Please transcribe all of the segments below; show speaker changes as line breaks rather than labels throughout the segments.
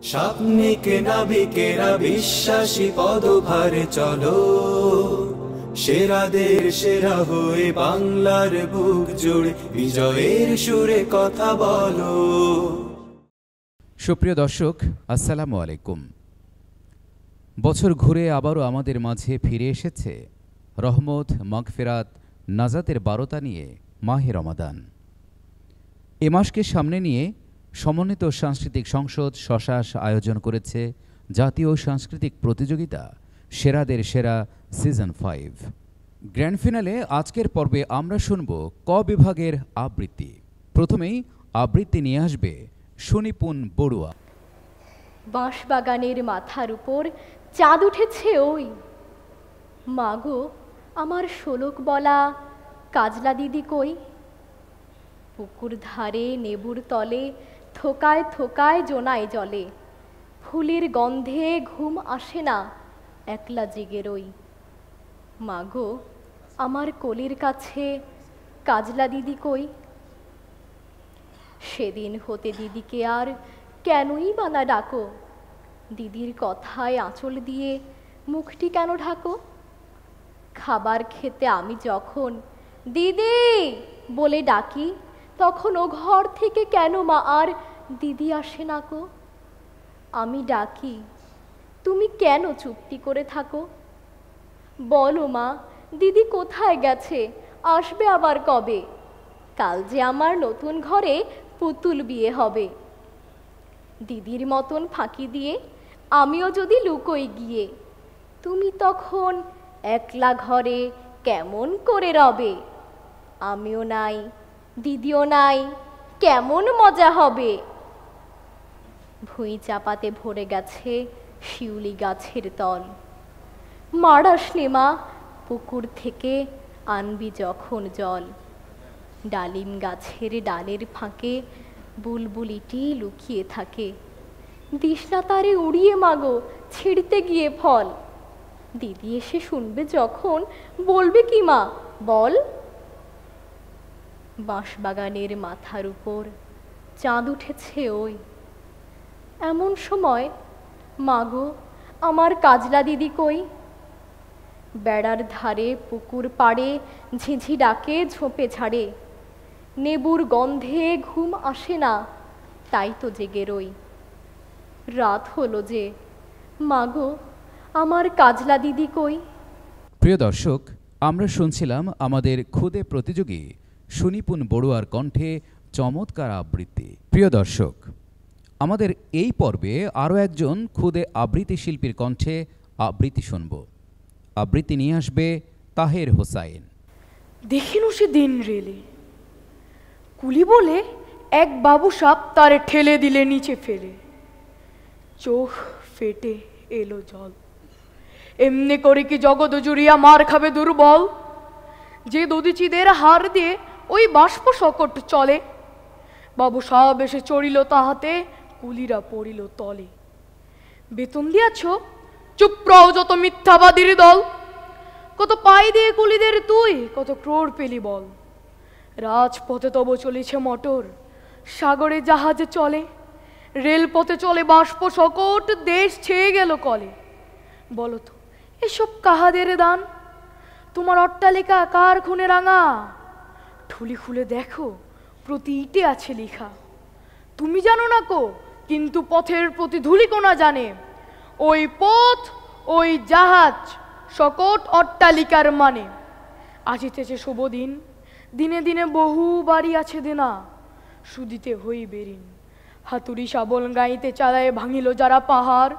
স্বপ্নিকে নাবিকেরা বিশ্বাসী পদভারে চলো, সেরাদের সেরা হয়ে বাংলার বুক জুড়ে বিজয়ের সুরে কথা বলো।
সুপ্রিয় দর্শক, আসসালামু আলাইকুম। বছর ঘুরে আবারও আমাদের মাঝে ফিরে এসেছে রহমত, মাগফিরাত, নাজাতের বারতা নিয়ে মাহে রমাদান। এ মাসকে সামনে নিয়ে সমন্বিত সাংস্কৃতিক সংসদ শশাস আয়োজন করেছে জাতীয় সাংস্কৃতিক প্রতিযোগিতা সেরাদের সেরা সিজন 5। গ্র্যান্ড ফিনালে আজকের পর্বে আমরা শুনব ক বিভাগের আবৃত্তি। প্রথমেই আবৃত্তি নিয়ে আসবে সুনিপুণ বড়ুয়া।
বাঁশবাগানের মাথার উপর চাঁদ উঠেছে ওই, মাগো আমার শোলক বলা কাজলা দিদি কই। পুকুর ধারে নেবুর তলে থোকায় থোকায় জোনায় জলে, ফুলের গন্ধে ঘুম আসে না একলা জেগে রই। মাগো আমার কোলের কাছে কাজলা দিদি কই। সেদিন হতে দিদিকে আর কেনই বা না ডাকো, দিদির কথায় আঁচল দিয়ে মুখটি কেন ঢাকো। খাবার খেতে আমি যখন দিদি বলে ডাকি, তখন ও ঘর থেকে কেন মা আর দিদি আসে না কো। আমি ডাকি, তুমি কেন চুপটি করে থাকো। বলো মা, দিদি কোথায় গেছে, আসবে আবার কবে। কাল যে আমার নতুন ঘরে পুতুল বিয়ে হবে। দিদির মতন ফাঁকি দিয়ে আমিও যদি লুকোই গিয়ে, তুমি তখন একলা ঘরে কেমন করে রবে। আমিও নাই, দিদিও নাই, কেমন মজা হবে। ভুঁই চাপাতে ভরে গেছে শিউলি গাছের তল, মার আসলে মা পুকুর থেকে আনবি যখন জল। ডালিম গাছের ডালের ফাঁকে বুলবুলিটি লুকিয়ে থাকে, দিশনা তারে উড়িয়ে মাগো ছিঁড়তে গিয়ে ফল। দিদি এসে শুনবে যখন বলবে কি মা বল। বাঁশবাগানের মাথার উপর চাঁদ উঠেছে ওই, এমন সময় মাগো আমার কাজলা দিদি কই। বেড়ার ধারে পুকুর পাড়ে ঝিঝি ডাকে ঝোপে ঝাড়ে, নেবুর গন্ধে ঘুম আসে না তাই তো জেগে রই। রাত হলো যে, মাগো আমার কাজলা দিদি কই।
প্রিয় দর্শক, আমরা শুনছিলাম আমাদের খুদে প্রতিযোগী সুনিপুণ বড়ুয়ার কণ্ঠে চমৎকার আবৃত্তি। প্রিয় দর্শক, আমাদের এই পর্বে আরও একজন খুদে আবৃত্তি শিল্পীর কণ্ঠে আবৃত্তি শুনব। আবৃত্তি নিয়ে আসবে তাহের হোসাইন।
দেখিনু সে দিন রেলে, কুলি বলে এক বাবু সাপ তারে ঠেলে দিলে নিচে ফেলে। চোখ ফেটে এলো জল, এমনি করে কি জগৎ জুড়িয়া মার খাবে দুর্বল। যে দদিচিদের হার দিয়ে ওই বাষ্প সকট চলে, বাবু সাপ এসে চড়িল তাহাতে, কুলিরা পড়িল তলে। বেতন দিয়াছ, চুপ রও যত মিথ্যাবাদীর দল। কত পাই দিয়ে কুলিদের তুই, কত ক্রোড় পেলি বল। রাজপথে তব চলেছে মটর, সাগরে জাহাজে চলে। রেলপথে চলে বাষ্প সকট, দেশ ছেয়ে গেল কলে। বলো তো এসব কাহাদের দান, তোমার অট্টালিকা কার খুনে রাঙা। ঠুলি খুলে দেখো প্রতি ইটে আছে লেখা। তুমি জানো না কো, কিন্তু পথের প্রতি ধূলিকণা জানে। ওই পথ, ওই জাহাজ, সকট অট্টালিকার মানে। আসিতেছে শুভ দিন, দিনে দিনে বহু বাড়ি আছে দেনা, সুদিতে হইবে ঋণ। হাতুড়ি শাবল গাইতে চালায় ভাঙিল যারা পাহাড়,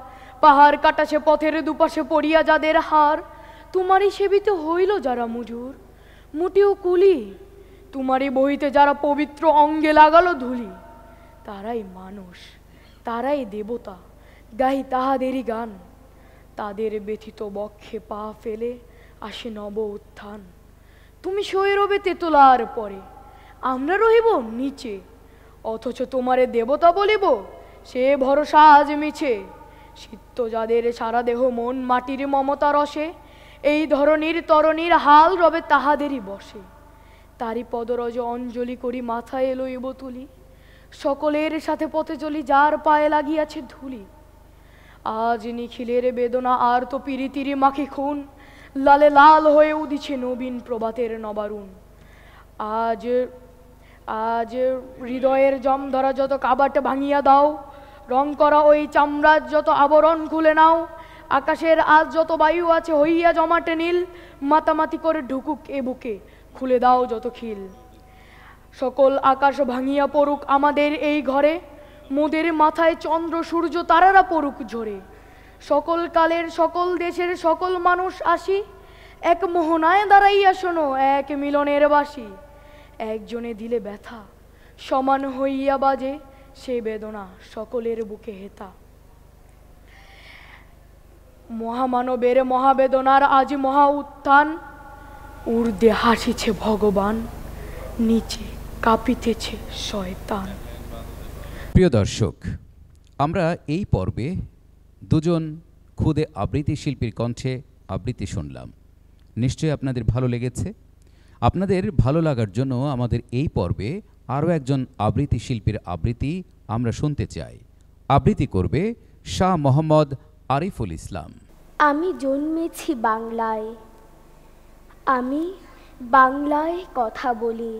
পাহাড় কাটাছে পথের দুপাশে পড়িয়া যাদের হার। তোমারই সেবিত হইল যারা মুজুর, মুটিও কুলি। তোমারই বহিতে যারা পবিত্র অঙ্গে লাগালো ধুলি। তারাই মানুষ, তারাই দেবতা, গাই তাহাদেরই গান। তাদের ব্যথিত বক্ষে পা ফেলে আসে নব উত্থান। তুমি সয়ে রবে তেতলার পরে, আমরা রহিব নিচে। অথচ তোমারে দেবতা বলিব, সে ভরসা আজ মিছে। সিদ্ধ যাদের সারা দেহ মন মাটির মমতা রসে, এই ধরনীর তরণীর হাল রবে তাহাদেরই বসে। তারি পদরজ অঞ্জলি করি মাথায় লইব তুলি। সকলের সাথে পথে চলি যার পায়ে লাগিয়াছে ধুলি। আজ নিখিলের বেদনা আর তো পিরিতিরি মাখি খুন, লালে লাল হয়ে উদিছে নবীন প্রভাতের নবারুণ। আজ আজ হৃদয়ের জম ধরা যত কাবাট ভাঙিয়া দাও, রং করা ওই চামড়ার যত আবরণ খুলে নাও। আকাশের আজ যত বায়ু আছে হইয়া জমাটে নীল, মাতামাতি করে ঢুকুক এ বুকে, খুলে দাও যত খিল। সকল আকাশ ভাঙিয়া পড়ুক আমাদের এই ঘরে, মোদের মাথায় চন্দ্র সূর্য তারারা পড়ুক ঝরে। সকল কালের সকল দেশের সকল মানুষ আসি, এক মোহনায় দাঁড়াইয়া শোনো এক মিলনের বাসি। একজনে দিলে ব্যথা সমান হইয়া বাজে, সে বেদনা সকলের বুকে হেতা। মহামানবের মহাবেদনার আজ মহা উত্থান, ঊর্ধ্বে হাসিছে ভগবান, নিচে কাঁপিতেছে শয়তান।
প্রিয় দর্শক, আমরা এই পর্বে দুজন খুদে আবৃত্তি শিল্পীর কণ্ঠে আবৃত্তি শুনলাম। নিশ্চয়ই আপনাদের ভালো লেগেছে। আপনাদের ভালো লাগার জন্য আমাদের এই পর্বে আরও একজন আবৃত্তি শিল্পীর আবৃত্তি আমরা শুনতে চাই। আবৃত্তি করবে শাহ মোহাম্মদ আরিফুল ইসলাম।
আমি জন্মেছি বাংলায়, আমি বাংলায় কথা বলি।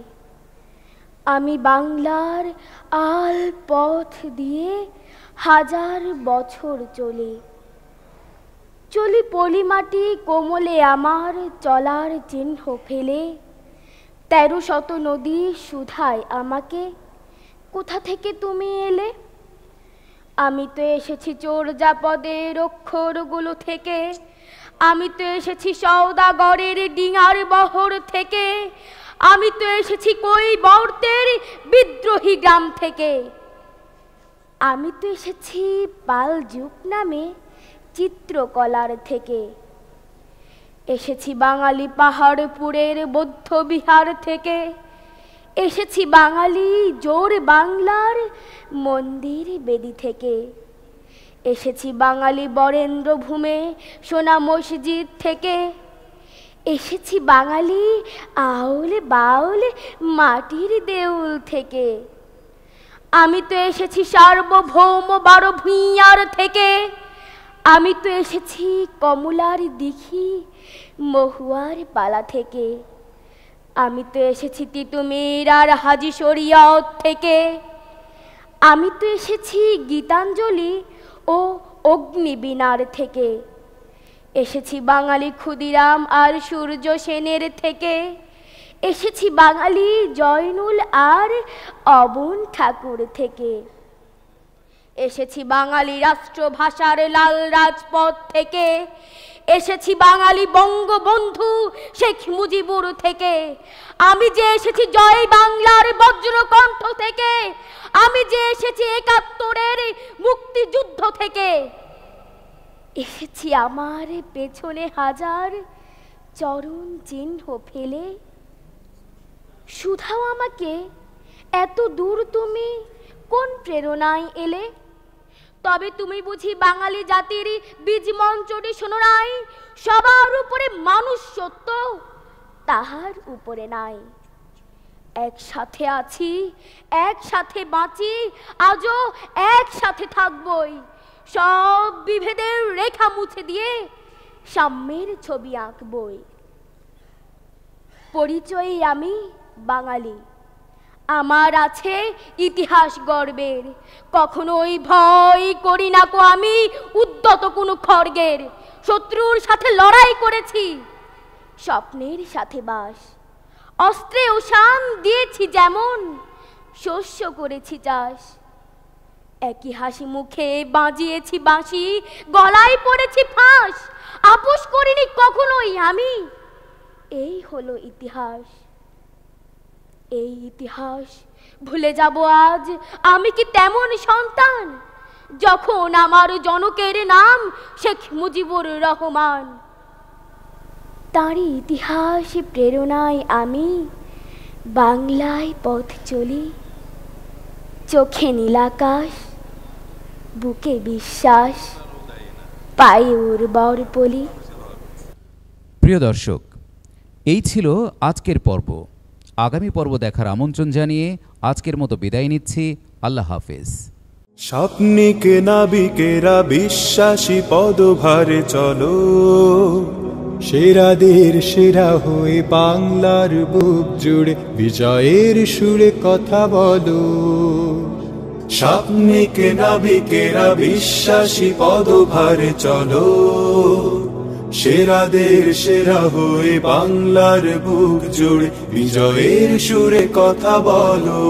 আমি বাংলার আল পথ দিয়ে হাজার বছর চলি। চলি পলিমাটি কোমলে আমার চলার চিহ্ন ফেলে। ১৩০০ নদী শুধায় আমাকে, কোথা থেকে তুমি এলে? আমি তো এসেছি চোরজাপদের অক্ষরগুলো থেকে। আমি তো এসেছি সওদাগরের ডিঙার বহর থেকে। আমি তো এসেছি কৈবর্তের বিদ্রোহী গ্রাম থেকে। আমি তো এসেছি পাল যুগ নামে চিত্রকলার থেকে। এসেছি বাঙালি পাহাড়পুরের বৌদ্ধ বিহার থেকে। এসেছি বাঙালি জোর বাংলার মন্দির বেদি থেকে। এসেছি বাঙালি বরেন্দ্র ভূমে সোনা মসজিদ থেকে। এসেছি বাঙালি আউল বাউল মাটির দেউল থেকে। আমি তো এসেছি সার্বভৌম ১২ ভূঁইয়ার থেকে। আমি তো এসেছি কমলার দিঘি মহুয়ার পালা থেকে। আমি তো এসেছি তিতুমির আর হাজি শরিয়ত থেকে। আমি তো এসেছি গীতাঞ্জলি ও অগ্নিবীণার থেকে। এসেছি বাঙালি ক্ষুদিরাম আর সূর্য সেনের থেকে। এসেছি বাঙালি জয়নুল আর অবন ঠাকুর থেকে। এসেছি বাঙালি রাষ্ট্রভাষার লাল রাজপথ থেকে। এসেছি বাঙালি বঙ্গবন্ধু শেখ মুজিবুর থেকে। আমি যে এসেছি জয় বাংলার বজ্রকণ্ঠ থেকে। আমি যে এসেছি ৭১-এর মুক্তিযুদ্ধ থেকে। এসেছি আমার পেছনে হাজার চরণ চিহ্ন ফেলে। শুধাও আমাকে এত দূর তুমি কোন প্রেরণায় এলে? তবে তুমি বুঝি বাঙালি জাতির বীজ মন্ত্রটি শোনো নাই? সবার উপরে মানুষ সত্য, তাহার উপরে নাই। একসাথে আছি, একসাথে বাঁচি, আজও একসাথে থাকবই। সব বিভেদের রেখা মুছে দিয়ে সাম্যের ছবি আঁকবই। পরিচয়ে আমি বাঙালি, আমার আছে ইতিহাস গর্বের। কখনোই ভয় করি না কো আমি উদ্যত কোনো খড়গের। শত্রুর সাথে লড়াই করেছি, স্বপ্নের সাথে বাস। অস্ত্রে ওসান দিয়েছি যেমন, শস্য করেছি চাষ। একই হাসি মুখে বাজিয়েছি বাঁশি, গলায় পড়েছি ফাঁস। আপোষ করিনি কখনোই আমি, এই হলো ইতিহাস। এই ইতিহাস ভুলে যাব আজ আমি কি তেমন সন্তান, যখন আমার জনকের নাম শেখ মুজিবুর রহমান। তাঁরই ইতিহাস প্রেরণায় আমি বাংলায় পথ চলি। চোখে নীলাকাশ, বুকে বিশ্বাস, পায়ে উর্বর পলি।
প্রিয় দর্শক, এই ছিল আজকের পর্ব। আগামী পর্ব দেখার আমন্ত্রণ জানিয়ে আজকের মতো বিদায় নিচ্ছি। আল্লাহ হাফেজ।
স্বপ্নিক নাবিকেরা বিশ্বাসী পদভারে চলো, সেরাদের সেরা হয়ে বাংলার বুক জুড়ে বিজয়ের সুরে কথা বলো। স্বপ্নিক নাবিকেরা বিশ্বাসী পদভারে চলো, সেরাদের সেরা হয়ে বাংলার বুক জুড়ে বিজয়ের সুরে কথা বলো।